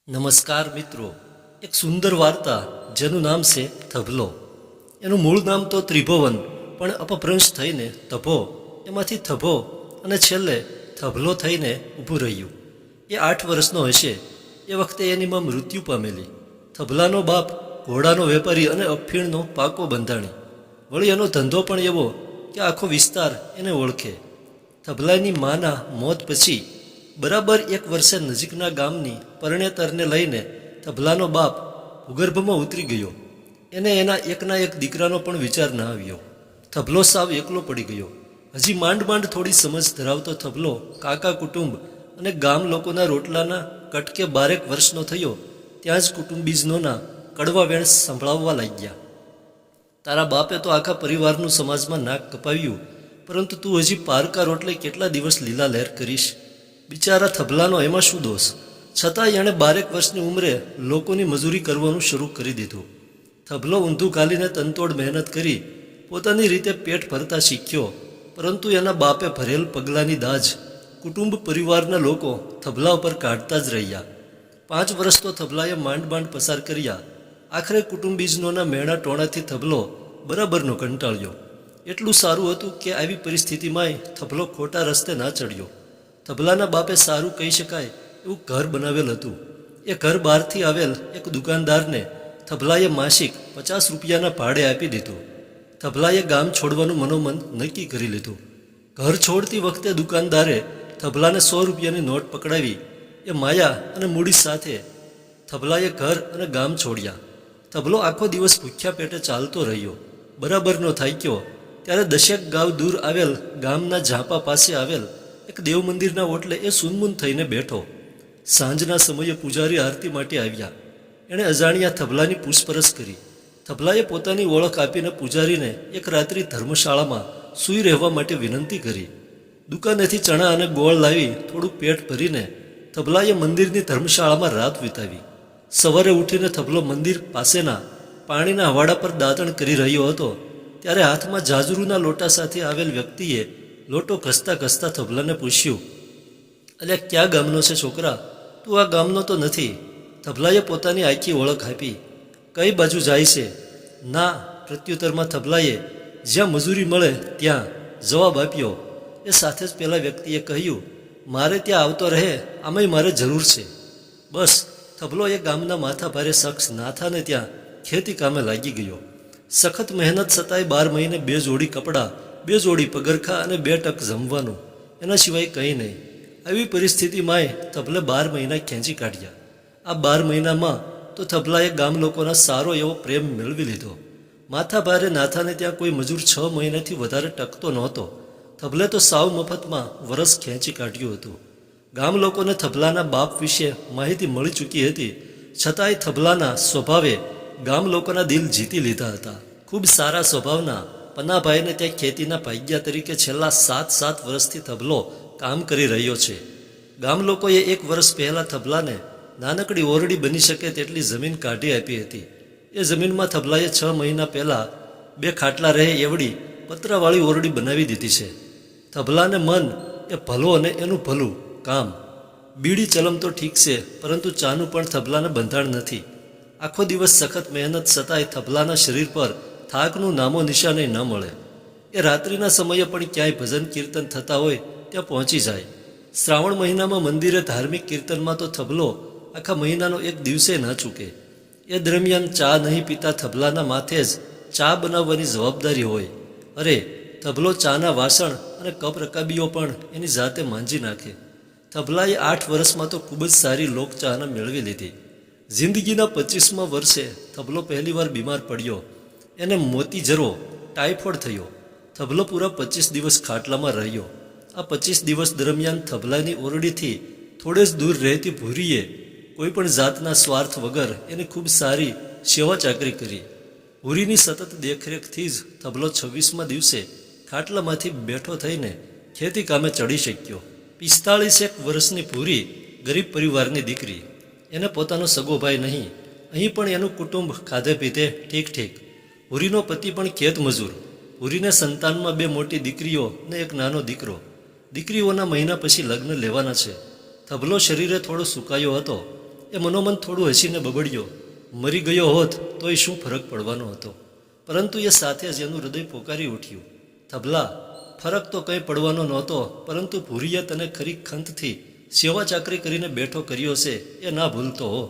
નમસ્કાર મિત્રો, એક સુંદર વાર્તા જેનું નામ છે થભલો. એનું મૂળ નામ તો ત્રિભુવન, પણ અપભ્રંશ થઈને તભો, એમાંથી થભો અને છેલ્લે થભલો થઈને ઊભું રહ્યું. એ 8 વર્ષનો હશે એ વખતે એની માં મૃત્યુ પામેલી. થભલાનો બાપ ઘોડાનો વેપારી અને અફીણનો પાકો બંધાણી. વળી એનો ધંધો પણ એવો કે આખો વિસ્તાર એને ઓળખે. થભલાની માના મોત પછી બરાબર 1 વર્ષે નજીકના ગામની પરણેતરને લઈને થભલાનો બાપ ભૂગર્ભમાં ઉતરી ગયો. એને એના એકના એક દીકરાનો પણ વિચાર ના આવ્યો. થભલો સાવ એકલો પડી ગયો. હજી માંડ માંડ થોડી સમજ ધરાવતો થભલો કાકા કુટુંબ અને ગામ લોકોના રોટલાના કટકે 12 વર્ષનો થયો ત્યાં જ કુટુંબીજનોના કડવા વેણ સંભળાવવા લાગ્યા. તારા બાપે તો આખા પરિવારનું સમાજમાં નાક કપાવ્યું, પરંતુ તું હજી પારકા રોટલે કેટલા દિવસ લીલા લહેર કરીશ? બિચારા થભલાનો એમાં શું દોષ? છતાંય એણે 12 વર્ષની ઉંમરે લોકોની મજૂરી કરવાનું શરૂ કરી દીધું. થભલો ઊંધું ઘાલીને તનતોડ મહેનત કરી પોતાની રીતે પેટ ભરતા શીખ્યો, પરંતુ એના બાપે ભરેલ પગલાંની દાજ કુટુંબ પરિવારના લોકો થભલા ઉપર કાઢતા જ રહ્યા. 5 વર્ષ તો થભલાએ માંડ માંડ પસાર કર્યા. આખરે કુટુંબીજનોના મેણા ટોણાથી થભલો બરાબરનો કંટાળ્યો. એટલું સારું હતું કે આવી પરિસ્થિતિમાંય થભલો ખોટા રસ્તે ના ચડ્યો. થભલાના બાપે સારું કહી શકાય એવું ઘર બનાવેલ હતું. એ ઘર બહારથી આવેલ એક દુકાનદારને થભલાએ માસિક 50 રૂપિયાના ભાડે આપી દીધું. થભલાએ ગામ છોડવાનું મનોમન નક્કી કરી લીધું. ઘર છોડતી વખતે દુકાનદારે થભલાને 100 રૂપિયાની નોટ પકડાવી. એ માયા અને મૂડી સાથે થભલાએ ઘર અને ગામ છોડ્યા. થભલો આખો દિવસ ભૂખ્યા પેટે ચાલતો રહ્યો. બરાબરનો થાક્યો ત્યારે 10 ગાંવ દૂર આવેલ ગામના ઝાંપા પાસે આવેલ એક દેવ મંદિરના ઓટલે એ સુનમુન થઈને બેઠો. સાંજના સમયે પૂજારી આરતી માટે આવ્યા. એણે અજાણ્યા થભલાની પૂછપરછ કરી. થભલાએ પોતાની ઓળખ આપીને પૂજારીને એક રાત્રિ ધર્મશાળામાં સૂઈ રહેવા માટે વિનંતી કરી. દુકાનેથી ચણા અને ગોળ લાવી થોડું પેટ ભરીને થભલાએ મંદિરની ધર્મશાળામાં રાત વિતાવી. સવારે ઉઠીને થભલો મંદિર પાસેના પાણીના હવાડા પર દાંતણ કરી રહ્યો હતો ત્યારે હાથમાં જાજરૂના લોટા સાથે આવેલ વ્યક્તિએ લોટો ઘસતા ઘસતા થભલાને પૂછ્યું, અલ્યા ક્યાં ગામનો છે છોકરા? તું આ ગામનો તો નથી. થભલાએ પોતાની આખી ઓળખ આપી. કઈ બાજુ જાય છે? ના પ્રત્યુત્તરમાં થભલાએ જ્યાં મજૂરી મળે ત્યાં જવાબ આપ્યો. એ સાથે જ પેલા વ્યક્તિએ કહ્યું, મારે ત્યાં આવતો રહે, આમાંય મારે જરૂર છે. બસ થભલો એ ગામના માથાભારે શખ્સ નાથાને ત્યાં ખેતી કામે લાગી ગયો. સખત મહેનત છતાંય 12 મહિને 2 જોડી કપડાં, 2 જોડી પગરખા અને 2 ટક જમવાનું, એના સિવાય કંઈ નહીં. આવી પરિસ્થિતિમાંય થભલે 12 મહિના ખેંચી કાઢ્યા. આ 12 મહિનામાં તો થભલાએ ગામ લોકોના સારો એવો પ્રેમ મેળવી લીધો. માથાભારે નાથાને ત્યાં કોઈ મજૂર 6 મહિનાથી વધારે ટકતો નહોતો. થભલે તો સાવ મફતમાં વરસ ખેંચી કાઢ્યું હતું. ગામ લોકોને થભલાના બાપ વિશે માહિતી મળી ચૂકી હતી, છતાંય થભલાના સ્વભાવે ગામ લોકોના દિલ જીતી લીધા હતા. ખૂબ સારા સ્વભાવના પન્નાભાઈને ત્યાં ખેતીના ભાગ્યા તરીકે છેલ્લા 7 વર્ષથી થભલો કામ કરી રહ્યો છે. ગામ લોકોએ 1 વર્ષ પહેલાં થભલાને નાનકડી ઓરડી બની શકે તેટલી જમીન કાઢી આપી હતી. એ જમીનમાં થભલાએ 6 મહિના પહેલાં 2 ખાટલા રહે એવડી પતરાવાળી ઓરડી બનાવી દીધી છે. થભલાને મન એ ભલો અને એનું ભલું કામ. બીડી ચલમ તો ઠીક છે, પરંતુ ચાનું પણ થભલાને બંધાણ નથી. આખો દિવસ સખત મહેનત છતાંય થભલાના શરીર પર થાકનું નામો નિશાને ન મળે. એ રાત્રિના સમયે પણ ક્યાંય ભજન કીર્તન થતા હોય ત્યાં પહોંચી જાય. શ્રાવણ મહિનામાં મંદિરે ધાર્મિક કીર્તનમાં તો થભલો આખા મહિનાનો એક દિવસે ન ચૂકે. એ દરમિયાન ચા નહીં પીતા થભલાના માથે જ ચા બનાવવાની જવાબદારી હોય. અરે થભલો ચાના વાસણ અને કપ રકાબીઓ પણ એની જાતે માંજી નાખે. થભલાએ 8 વર્ષમાં તો ખૂબ જ સારી લોકચાહના મેળવી લીધી. જિંદગીના 25મા વર્ષે થભલો પહેલીવાર બીમાર પડ્યો. એને મોતીજરો ટાઇફોઇડ થયો. થભલો પૂરા 25 દિવસ ખાટલામાં રહ્યો. આ 25 દિવસ દરમિયાન થભલાની ઓરડીથી થોડે જ દૂર રહેતી ભૂરીએ કોઈપણ જાતના સ્વાર્થ વગર એની ખૂબ સારી સેવા ચાકરી કરી. ભૂરીની સતત દેખરેખથી જ થભલો 26મા દિવસે ખાટલામાંથી બેઠો થઈને ખેતી કામે ચડી શક્યો. 45 વર્ષની ભૂરી ગરીબ પરિવારની દીકરી. એને પોતાનો સગો ભાઈ નહીં. અહીં પણ એનું કુટુંબ ખાધે પીધે ઠીક. ભૂરીનો પતિ પણ ખેત મજૂર. ભૂરીને સંતાનમાં 2 મોટી દીકરીઓ ને એક નાનો દીકરો. દીકરીઓના મહિના પછી લગ્ન લેવાના છે. થભલો શરીરે થોડો સુકાયો હતો. એ મનોમન થોડું હસીને બબડ્યો, મરી ગયો હોત તોય શું ફરક પડવાનો હતો. પરંતુ એ સાથે જ એનું હૃદય પોકારી ઉઠ્યું, થભલા, ફરક તો કંઈ પડવાનો નહોતો, પરંતુ ભૂરીએ તને ખરી ખંતથી સેવા ચાકરી કરીને બેઠો કર્યો છે એ ના ભૂલતો હો.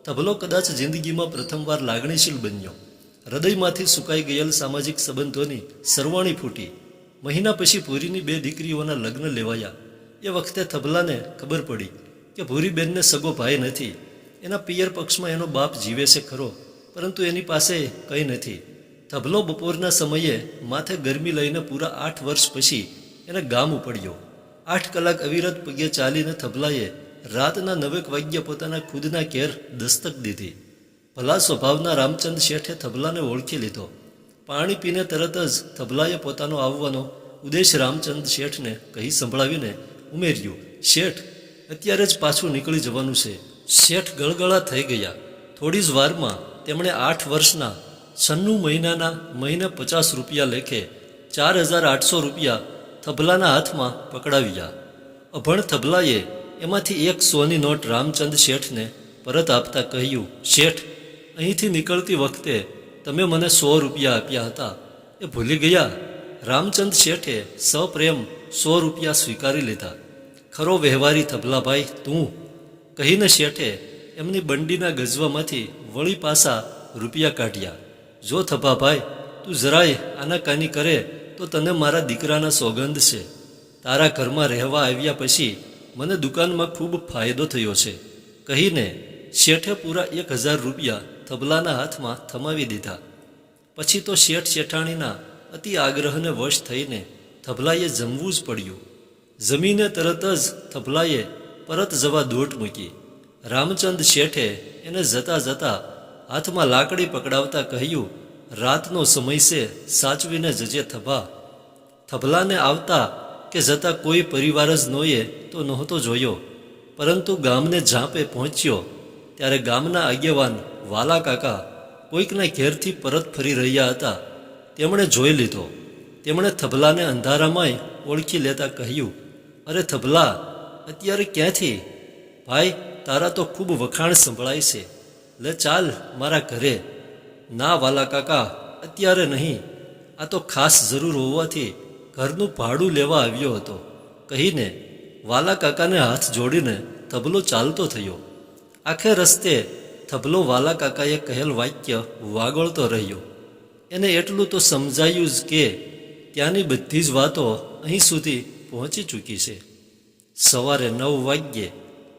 થભલો કદાચ જિંદગીમાં પ્રથમવાર લાગણીશીલ બન્યો. હૃદયમાંથી સુકાઈ ગયેલ સામાજિક સંબંધોની સરવાણી ફૂટી. મહિના પછી ભૂરીની 2 દીકરીઓના લગ્ન લેવાયા. એ વખતે થભલાને ખબર પડી કે ભૂરીબેનને સગો ભાઈ નથી. એના પિયર પક્ષમાં એનો બાપ જીવે છે ખરો, પરંતુ એની પાસે કંઈ નથી. થભલો બપોરના સમયે માથે ગરમી લઈને પૂરા 8 વર્ષ પછી એને ગામ ઉપડ્યો. 8 કલાક અવિરત પગે ચાલીને થભલાએ રાતના 9 વાગ્યે પોતાના ખુદના ઘેર દસ્તક દીધી. ભલા સ્વભાવના રામચંદ શેઠે થભલાને ઓળખી લીધો. પાણી પીને તરત જ થભલાએ પોતાનો આવવાનો ઉદ્દેશ રામચંદ શેઠને કહી સંભળાવીને ઉમેર્યું, શેઠ, અત્યારે જ પાછું નીકળી જવાનું છે. શેઠ ગળગળા થઈ ગયા. થોડી જ વારમાં તેમણે 8 વર્ષના 96 મહિનાના મહિને 50 રૂપિયા લેખે 4800 રૂપિયા થભલાના હાથમાં પકડાવ્યા. અભણ થભલાએ એમાંથી 1 100ની નોટ રામચંદ શેઠને પરત આપતા કહ્યું, શેઠ, અહીંથી નીકળતી વખતે તમે મને 100 રૂપિયા આપ્યા હતા, એ ભૂલી ગયા? રામચંદ શેઠે સપ્રેમ 100 રૂપિયા સ્વીકારી લીધા. ખરો વ્યવહારી થભલાભાઈ તું, કહીને શેઠે એમની બંડીના ગજવામાંથી વળી પાસા રૂપિયા કાઢ્યા. જો થભાભાઈ, તું જરાય આનાકાની કરે તો તને મારા દીકરાના સોગંદ છે. તારા ઘરમાં રહેવા આવ્યા પછી મને દુકાનમાં ખૂબ ફાયદો થયો છે. કહીને શેઠે પૂરા 1000 રૂપિયા થભલાના હાથમાં થમાવી દીધા. પછી તો શેઠ શેઠાણીના અતિ આગ્રહને વશ થઈને થભલાએ જમવું જ પડ્યું. જમીને તરત જ થભલાએ પરત જવા દોટ મૂકી. રામચંદ શેઠે એને જતા જતા હાથમાં લાકડી પકડાવતા કહ્યું, રાતનો સમય છે, સાચવીને જજે થભા. થભલાને આવતા કે જતા કોઈ પરિવાર જ નોએ તો નહોતો જોયો, પરંતુ ગામને ઝાંપે પહોંચ્યો ત્યારે ગામના આગેવાન વાલા કાકા કોઈકના ઘેરથી પરત ફરી રહ્યા હતા. તેમણે જોઈ લીધો. તેમણે થભલાને અંધારામાંય ઓળખી લેતા કહ્યું, અરે થભલા, અત્યારે ક્યાંથી? ભાઈ, તારા તો ખૂબ વખાણ સંભળાય છે, લે ચાલ મારા ઘરે. ના વાલા કાકા, અત્યારે નહીં, આ તો ખાસ જરૂર હોવાથી ઘરનું ભાડું લેવા આવ્યો હતો. કહીને વાલા કાકાને હાથ જોડીને થભલો ચાલતો થયો. આખે રસ્તે થભલો વાલા કાકાએ કહેલ વાક્ય વાગોળતો રહ્યો. એને એટલું તો સમજાયું જ કે ત્યાંની બધી જ વાતો અહીં સુધી પહોંચી ચૂકી છે. સવારે 9 વાગ્યે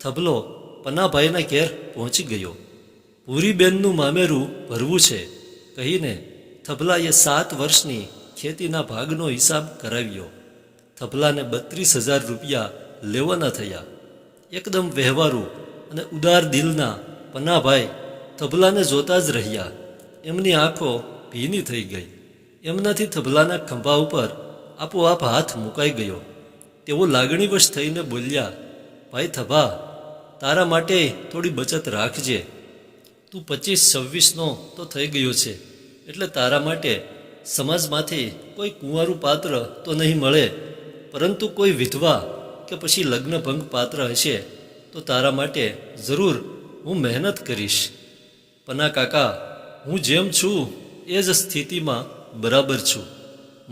થભલો પનાભાઈના ઘેર પહોંચી ગયો. ભૂરીબેનનું મામેરું ભરવું છે કહીને થભલાએ 7 વર્ષની ખેતીના ભાગનો હિસાબ કરાવ્યો. થભલાને 32,000 રૂપિયા લેવાના થયા. એકદમ વ્યવહારુ અને ઉદાર દિલના પનાભાઈ થભલાને જોતા જ રહ્યા. એમની આંખો ભીની થઈ ગઈ. એમનાથી થભલાના ખંભા ઉપર આપોઆપ હાથ મુકાઈ ગયો. તેઓ લાગણીવશ થઈને બોલ્યા, ભાઈ થભા, તારા માટે થોડી બચત રાખજે. તું 25-26નો તો થઈ ગયો છે, એટલે તારા માટે સમાજમાંથી કોઈ કુંવારું પાત્ર તો નહીં મળે, પરંતુ કોઈ વિધવા કે પછી લગ્નભંગ પાત્ર હશે તો તારા માટે જરૂર હું મહેનત કરીશ. પના કાકા, હું જેમ છું એ જ સ્થિતિમાં બરાબર છું.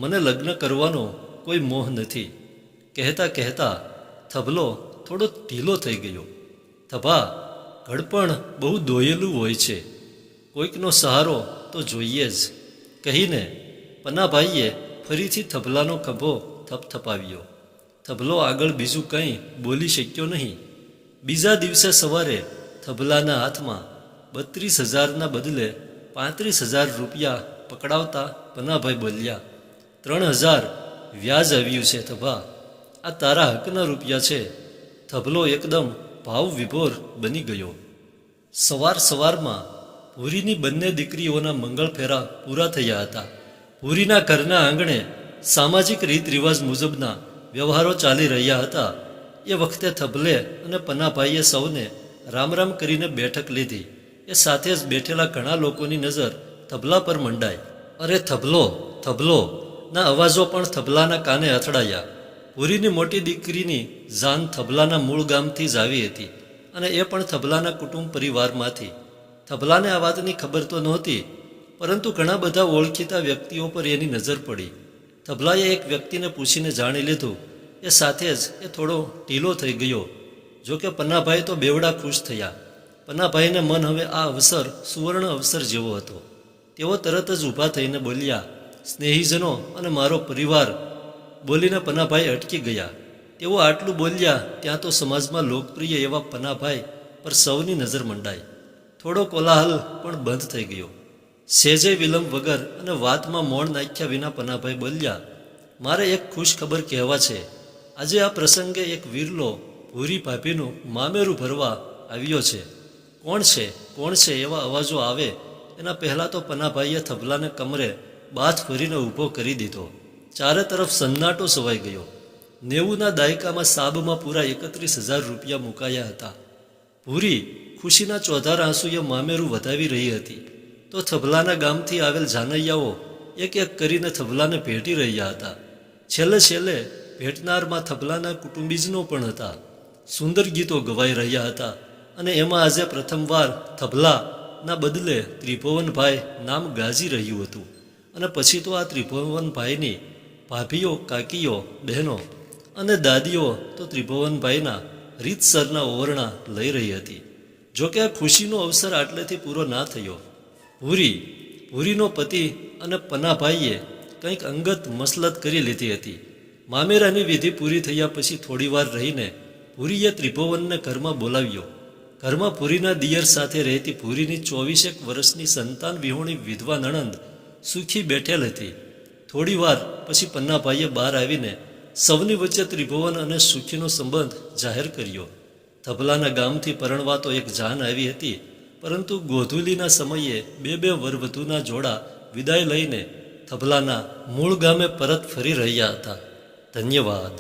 મને લગ્ન કરવાનો કોઈ મોહ નથી. કહેતા કહેતા થભલો થોડો ઢીલો થઈ ગયો. થભા, ઘડપણ બહુ દોયેલું હોય છે, કોઈકનો સહારો તો જોઈએ જ. કહીને પનાભાઈએ ફરીથી થભલાનો ખભો થપથપાવ્યો. થભલો આગળ બીજું કંઈ બોલી શક્યો નહીં. બીજા દિવસે સવારે થભલાના હાથમાં 32,000ના બદલે 35,000 રૂપિયા પકડાવતા પનાભાઈ બોલ્યા, 3,000 વ્યાજ આવ્યું છે થભા, આ તારા હકના રૂપિયા છે. થભલો એકદમ ભાવ વિભોર બની ગયો. સવારમાં ભૂરીની બંને દીકરીઓના મંગળ ફેરા પૂરા થયા હતા. ભૂરીના ઘરના આંગણે સામાજિક રીત રિવાજ મુજબના વ્યવહારો ચાલી રહ્યા હતા. એ વખતે થભલે અને પનાભાઈએ સૌને રામ રામ કરીને બેઠક લીધી. એ સાથે જ બેઠેલા ઘણા લોકોની નજર થભલા પર મંડાઈ. અરે થભલો, થભલો ના અવાજો પણ થભલાના કાને અથડાયા. ભૂરીની મોટી દીકરીની જાન થભલાના મૂળ ગામથી જ આવી હતી અને એ પણ થભલાના કુટુંબ પરિવારમાંથી. થભલાને આ વાતની ખબર તો નહોતી, પરંતુ ઘણા બધા ઓળખીતા વ્યક્તિઓ પર એની નજર પડી. થભલાએ એક વ્યક્તિને પૂછીને જાણી લીધું. એ સાથે જ એ થોડો ઢીલો થઈ ગયો. જોકે પન્નાભાઈ તો બેવડા ખુશ થયા. પન્નાભાઈને મન હવે આ અવસર સુવર્ણ અવસર જેવો હતો. તેઓ તરત જ ઊભા થઈને બોલ્યા, સ્નેહીજનો અને મારો પરિવાર. બોલીને પન્નાભાઈ અટકી ગયા. તેઓ આટલું બોલ્યા ત્યાં તો સમાજમાં લોકપ્રિય એવા પન્નાભાઈ પર સૌની નજર મંડાઈ. થોડો કોલાહલ પણ બંધ થઈ ગયો. સહેજે વિલંબ વગર અને વાતમાં મોણ નાખ્યા વિના પન્નાભાઈ બોલ્યા, મારે એક ખુશ ખબર કહેવા છે. આજે આ પ્રસંગે એક વીરલો ભૂરી ભાભીનું મામેરું ભરવા આવ્યો છે. કોણ છે એવા અવાજો આવે એના પહેલાં તો પન્નાભાઈએ થભલાને કમરે બાથ ભરીને ઊભો કરી દીધો. ચારે તરફ સન્નાટો છવાઈ ગયો. 90ના દાયકામાં સાબમાં પૂરા 31,000 રૂપિયા મુકાયા હતા. ભૂરી ખુશીના ચોધાર આંસુએ મામેરું વધાવી રહી હતી, તો થભલાના ગામથી આવેલ જાનૈયાઓ એક એક કરીને થભલાને ભેટી રહ્યા હતા. છેલ્લે ભેટનારમાં થભલાના કુટુંબીજનો પણ હતા. સુંદર ગીતો ગવાઈ રહ્યા હતા અને એમાં આજે પ્રથમવાર થભલાના બદલે ત્રિભુવનભાઈ નામ ગાજી રહ્યું હતું. અને પછી તો આ ત્રિભુવનભાઈની ભાભીઓ, કાકીઓ, બહેનો અને દાદીઓ તો ત્રિભુવનભાઈના રીતસરના ઓવરણા લઈ રહી હતી. જોકે આ ખુશીનો અવસર આટલેથી પૂરો ના થયો. ભૂરીનો પતિ અને પન્નાભાઈએ કંઈક અંગત મસલત કરી લીધી હતી. મામેરાની વિધિ પૂરી થયા પછી થોડીવાર રહીને ભૂરીએ ત્રિભુવનને ઘરમાં બોલાવ્યો. ઘરમાં ભૂરીના દિયર સાથે રહેતી ભૂરીની 24 વર્ષની સંતાન વિહોણી વિધવા નણંદ સુખી બેઠેલ હતી. થોડીવાર પછી પન્નાભાઈએ બહાર આવીને સૌની વચ્ચે ત્રિભુવન અને સુખીનો સંબંધ જાહેર કર્યો. થભલાના ગામથી પરણવા તો એક જાન આવી હતી, પરંતુ ગોધૂલીના સમયે બે વરવધૂના જોડા વિદાય લઈને થભલાના મૂળ ગામે પરત ફરી રહ્યા હતા. ધન્યવાદ.